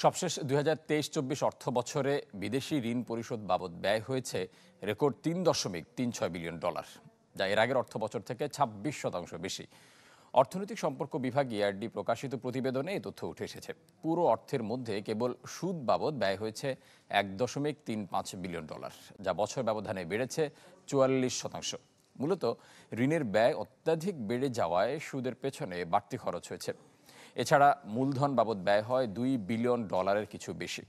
সবশেষ ২০২৩-২৪ অর্থ বছরে বিদেশি ঋণ পরিশোধ বাবদ ব্যয় হয়েছে রেকর্ড $৩.36 বিলিয়ন, যা এর আগের অর্থ বছর থেকে ২৬% বেশি। অর্থনৈতিক সম্পর্ক বিভাগ ERD প্রকাশিত প্রতিবেদনে এই তথ্য উঠে এসেছে। পুরো অর্থের মধ্যে কেবল সুদ বাবদ ব্যয় হয়েছে $১.35 বিলিয়ন, যা বছর ব্যবধানে বেড়েছে ৪৪%। মূলত ঋণের ব্যয় অত্যাধিক বেড়ে যাওয়ায় সুদের পেছনে বাড়তি খরচ হয়েছে। এছাড়া মূলধন বাবদ ব্যয় হয় $২ বিলিয়ন কিছু বেশি।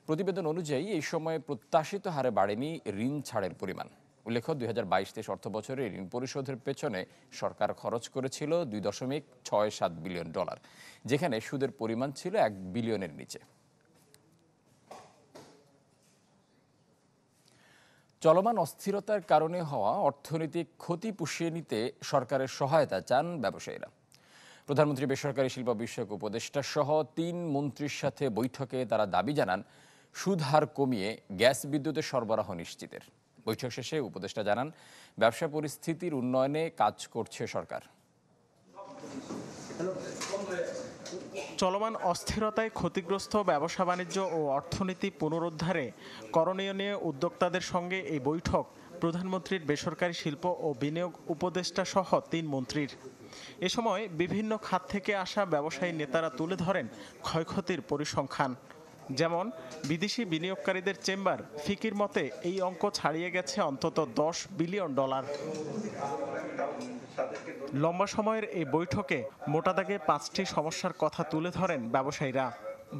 প্রতিবেদন অনুযায়ী এই সময়ে প্রত্যাশিত হারে বাড়েনি ঋণ ছাড়ের পরিমাণ। উল্লেখ্য, ২০২২-২৩ অর্থ বছরে ঋণ পরিশোধের পেছনে সরকার খরচ করেছিল $২.67 বিলিয়ন, যেখানে সুদের পরিমাণ ছিল $1 বিলিয়নের নিচে। চলমান অস্থিরতার কারণে হওয়া অর্থনৈতিক ক্ষতি পুষিয়ে নিতে সরকারের সহায়তা চান ব্যবসায়ীরা। প্রধানমন্ত্রী বেসরকারি শিল্প বিষয়ক উপদেষ্টা সহ ৩ মন্ত্রীর সাথে বৈঠকে তারা দাবি জানান সুদ হার কমিয়ে গ্যাস বিদ্যুতের সরবরাহ নিশ্চিতের। বৈঠক শেষে উপদেষ্টা জানান ব্যবসা পরিস্থিতির উন্নয়নে কাজ করছে সরকার। চলমান অস্থিরতায় ক্ষতিগ্রস্ত ব্যবসা বাণিজ্য ও অর্থনীতি পুনরুদ্ধারে করণীয় নিয়ে উদ্যোক্তাদের সঙ্গে এই বৈঠক প্রধানমন্ত্রীর বেসরকারি শিল্প ও বিনিয়োগ উপদেষ্টা সহ ৩ মন্ত্রীর। এ সময় বিভিন্ন খাত থেকে আসা ব্যবসায়ী নেতারা তুলে ধরেন ক্ষয়ক্ষতির পরিসংখ্যান। যেমন বিদেশি বিনিয়োগকারীদের চেম্বার ফিকির মতে এই অঙ্ক ছাড়িয়ে গেছে অন্তত $10 বিলিয়ন। লম্বা সময়ের এই বৈঠকে মোটা দাগে 5টি সমস্যার কথা তুলে ধরেন ব্যবসায়ীরা।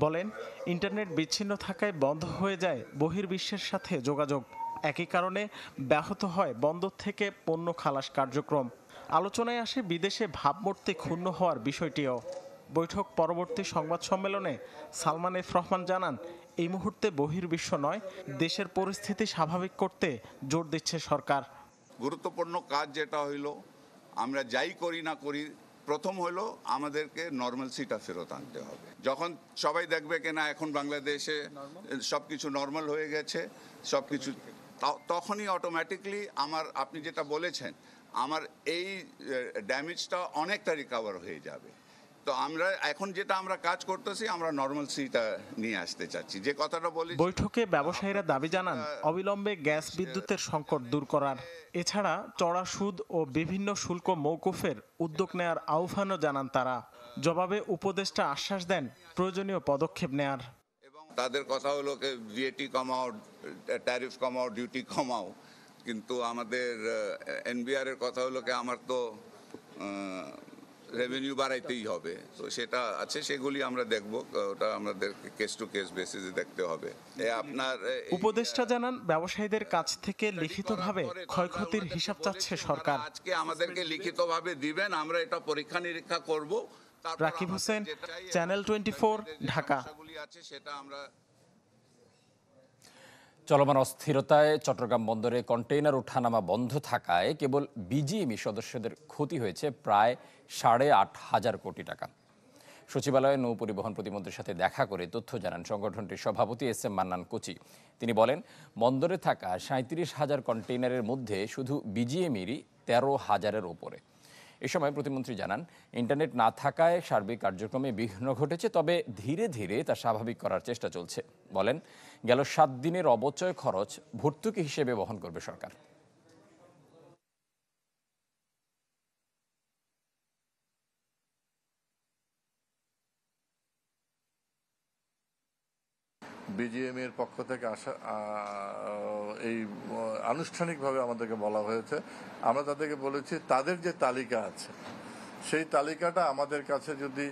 বলেন, ইন্টারনেট বিচ্ছিন্ন থাকায় বন্ধ হয়ে যায় বহির্বিশ্বের সাথে যোগাযোগ। একই কারণে ব্যাহত হয় বন্দর থেকে পণ্য খালাস কার্যক্রম। আলোচনায় আসে বিদেশে ভাবমূর্তি ক্ষুণ্ণ হওয়ার বিষয়টিও। বৈঠক পরবর্তী সংবাদ সম্মেলনে সালমান এফ রহমান জানান, এই মুহূর্তে বহির্বিশ্ব নয়, দেশের পরিস্থিতি স্বাভাবিক করতে জোর দিচ্ছে সরকার। গুরুত্বপূর্ণ কাজ যেটা হইল, আমরা যাই করি না করি, প্রথম হলো আমাদেরকে নর্মালসিটা ফেরত আনতে হবে। যখন সবাই দেখবে কিনা এখন বাংলাদেশে সবকিছু নর্মাল হয়ে গেছে, সবকিছু, তখনই অটোমেটিকলি আপনি যেটা বলেছেন, আমার এই ড্যামেজটা অনেকটা রিকভার হয়ে যাবে। তো আমরা এখন যেটা কাজ করতেছি, আমরা নর্মালসিটা নিয়ে আসতে চাচ্ছি, যে কথাটা বলি। বৈঠকে ব্যবসায়ীরা দাবি জানান অবিলম্বে গ্যাস বিদ্যুতের সংকট দূর করার। এছাড়া চড়া সুদ ও বিভিন্ন শুল্ক মওকুফের উদ্যোগ নেয়ার আহ্বানও জানান তারা। জবাবে উপদেষ্টা আশ্বাস দেন প্রয়োজনীয় পদক্ষেপ নেয়ার। তাদের কথা হলো ভিএটি কমাও, ট্যারিফ কমাও, ডিউটি কমাও, কিন্তু আমাদের এনবিআর এর কথা হলো আমার তো রেভিনিউ বাড়াইতেই হবে। তো সেটা আছে, সেগুলি আমরা দেখব, ওটা আমাদের কেস টু কেস বেসিসে দেখতে হবে। আপনার উপদেষ্টা জানান ব্যবসায়ীদের কাছ থেকে লিখিতভাবে ক্ষয়ক্ষতির হিসাব চাচ্ছে সরকার। আজকে আমাদেরকে লিখিতভাবে দিবেন, আমরা এটা পরীক্ষা নিরীক্ষা করব। রাকিব হোসেন, চ্যানেল 24, ঢাকা। চলমান অস্থিরতায় চট্টগ্রাম বন্দরে কন্টেইনার ওঠানামা বন্ধ থাকায় কেবল বিজিএমই সদস্যদের ক্ষতি হয়েছে প্রায় ৮,৫০০ কোটি টাকা। সচিবালয়ে নৌ পরিবহন প্রতিমন্ত্রীর সাথে দেখা করে তথ্য জানান সংগঠনটির সভাপতি SM মান্নান কোচি। তিনি বলেন, বন্দরে থাকা ৩৭,০০০ কন্টেইনারের মধ্যে শুধু বিজিএমইরই ১৩,০০০-এর ওপরে। এ সময় প্রতিমন্ত্রী জানান, ইন্টারনেট না থাকায় সার্বিক কার্যক্রমে বিঘ্ন ঘটেছে, তবে ধীরে ধীরে তা স্বাভাবিক করার চেষ্টা চলছে। বলেন, গেল ৭ দিনের অবচয় খরচ ভর্তুকি হিসেবে বহন করবে সরকার। বিজিএম এর পক্ষ থেকে আসা এই আনুষ্ঠানিকভাবে আমাদেরকে বলা হয়েছে। আমরা তাদেরকে বলেছি তাদের যে তালিকা আছে সেই তালিকাটা আমাদের কাছে যদি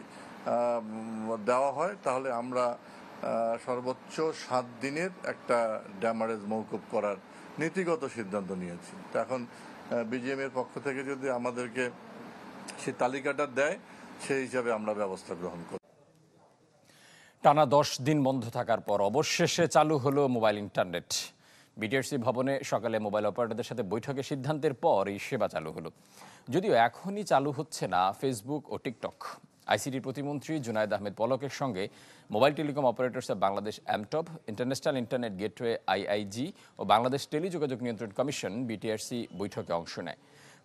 দেওয়া হয়, তাহলে আমরা সর্বোচ্চ 7 দিনের একটা ড্যামারেজ মওকুফ করার নীতিগত সিদ্ধান্ত নিয়েছি। তো এখন বিজিএম এর পক্ষ থেকে যদি আমাদেরকে সেই তালিকাটা দেয়, সেই হিসাবে আমরা ব্যবস্থা গ্রহণ করি। টানা 10 দিন বন্ধ থাকার পর অবশেষে চালু হলো মোবাইল ইন্টারনেট। বিটিআরসি ভবনে সকালে মোবাইল অপারেটরদের সাথে বৈঠকের সিদ্ধান্তের পর এই সেবা চালু হলো। যদিও এখনই চালু হচ্ছে না ফেসবুক ও টিকটক। আইসিটি প্রতিমন্ত্রী জুনায়েদ আহমেদ পলকের সঙ্গে mobile telecom operators of Bangladesh AMTOB, international internet gateway IIG ও বাংলাদেশ টেলিযোগাযোগ নিয়ন্ত্রণ কমিশন BTRC বৈঠকে অংশ নেয়।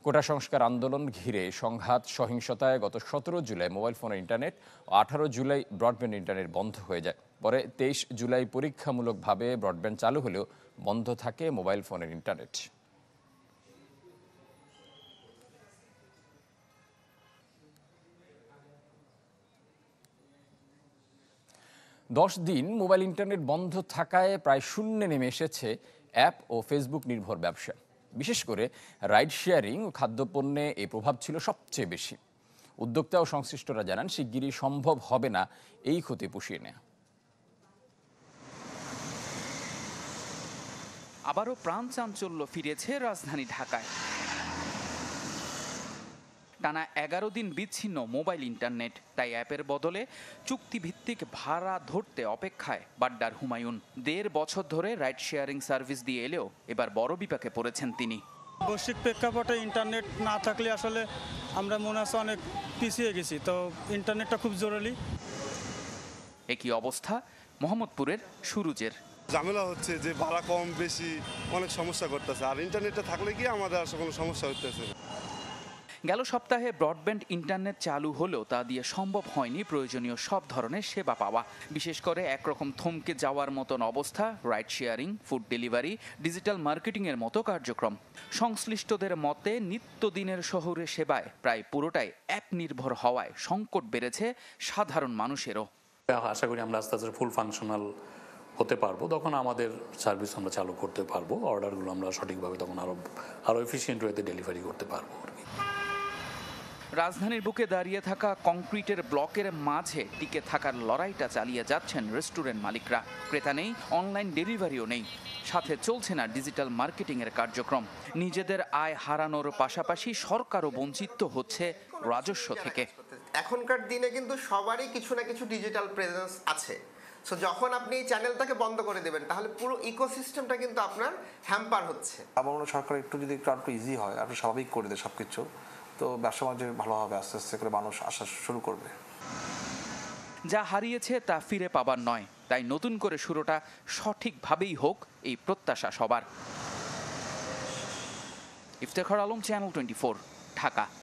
কোটা সংস্কার আন্দোলন ঘিরে সংঘাত সহিংসতায় গত 17 জুলাই মোবাইল ফোনের ইন্টারনেট ও 18 জুলাই ব্রডব্যান্ড ইন্টারনেট বন্ধ হয়ে যায়। পরে 23 জুলাই পরীক্ষামূলকভাবে ব্রডব্যান্ড চালু হলেও বন্ধ থাকে মোবাইল ফোনের ইন্টারনেট। দশ দিন মোবাইল ইন্টারনেট বন্ধ থাকায় প্রায় শূন্যে নেমে এসেছে অ্যাপ ও ফেসবুক নির্ভর ব্যবসা। বিশেষ করে রাইড শেয়ারিং ও খাদ্যপণ্যে এই প্রভাব ছিল সবচেয়ে বেশি। উদ্যোক্তা ও সংশ্লিষ্টরা জানান শিগগিরই সম্ভব হবে না এই ক্ষতি পুষিয়ে নেওয়া। আবারও প্রাণ চাঞ্চল্য ফিরেছে রাজধানী ঢাকায়। টানা 11 দিন বিচ্ছিন্ন মোবাইল ইন্টারনেট, তাই অ্যাপের বদলে চুক্তিভিত্তিক ভাড়া ধরতে অপেক্ষায় বাড্ডার হুমায়ুন। 1.5 বছর ধরে রাইড শেয়ারিং সার্ভিস দিয়ে এলেও এবার বড় বিপাকে পড়েছেন তিনি। বৈশ্বিক প্রেক্ষাপটে ইন্টারনেট না থাকলে আসলে আমরা মনে হচ্ছে অনেক পিছিয়ে গেছি, তো ইন্টারনেটটা খুব জরুরি। একই অবস্থা মোহাম্মদপুরের সুরুজের। ঝামেলা হচ্ছে যে ভাড়া কম বেশি অনেক সমস্যা করতেছে, আর ইন্টারনেটটা থাকলে কি আমাদের আসলে কোনো সমস্যা হইতেছে না। গেল সপ্তাহে ব্রডব্যান্ড ইন্টারনেট চালু হলেও তা দিয়ে সম্ভব হয়নি প্রয়োজনীয় সব ধরনের সেবা পাওয়া। বিশেষ করে একরকম থমকে যাওয়ার মতন অবস্থা ride sharing, food delivery, digital মার্কেটিংয়ের মতো কার্যক্রম। সংশ্লিষ্টদের মতে নিত্যদিনের শহুরে সেবায় প্রায় পুরোটাই অ্যাপ নির্ভর হওয়ায় সংকট বেড়েছে সাধারণ মানুষেরও। আশা করি আমরা আস্তে আস্তে ফুল ফাংশনাল হতে পারবো, তখন আমাদের সার্ভিস আমরা চালু করতে পারবো, অর্ডারগুলো আমরা সঠিকভাবে তখন আরো এফিশিয়েন্ট ওয়েতে ডেলিভারি করতে পারবো। রাজধানীর বুকে দাঁড়িয়ে থাকা কংক্রিটের ব্লকের মাঝে টিকে থাকার লড়াইটা চালিয়ে যাচ্ছেন রেস্টুরেন্ট মালিকরা। ক্রেতা নেই, অনলাইন ডেলিভারিও নেই, সাথে চলছে না ডিজিটাল মার্কেটিংয়ের কার্যক্রম। নিজেদের আয় হারানোর পাশাপাশি সরকারও বঞ্চিত হচ্ছে রাজস্ব থেকে। এখনকার দিনে কিন্তু সবারই কিছু না কিছু ডিজিটাল প্রেজেন্স আছে। সো যখন আপনি এই চ্যানেলটাকে বন্ধ করে দেবেন তাহলে পুরো ইকোসিস্টেমটা কিন্তু আপনার হ্যাম্পার হচ্ছে। আমার সরকার একটু যদি একটু ইজি হয়, একটু স্বাভাবিক করে দেয় সবকিছু, তো ব্যবসা বাণিজ্য ভালো হবে, আস্তে আস্তে করে মানুষ আসা শুরু করবে। যা হারিয়েছে তা ফিরে পাবার নয়, তাই নতুন করে শুরুটা সঠিকভাবেই হোক এই প্রত্যাশা সবার। ইফতেখার আলম, চ্যানেল 24, ঢাকা।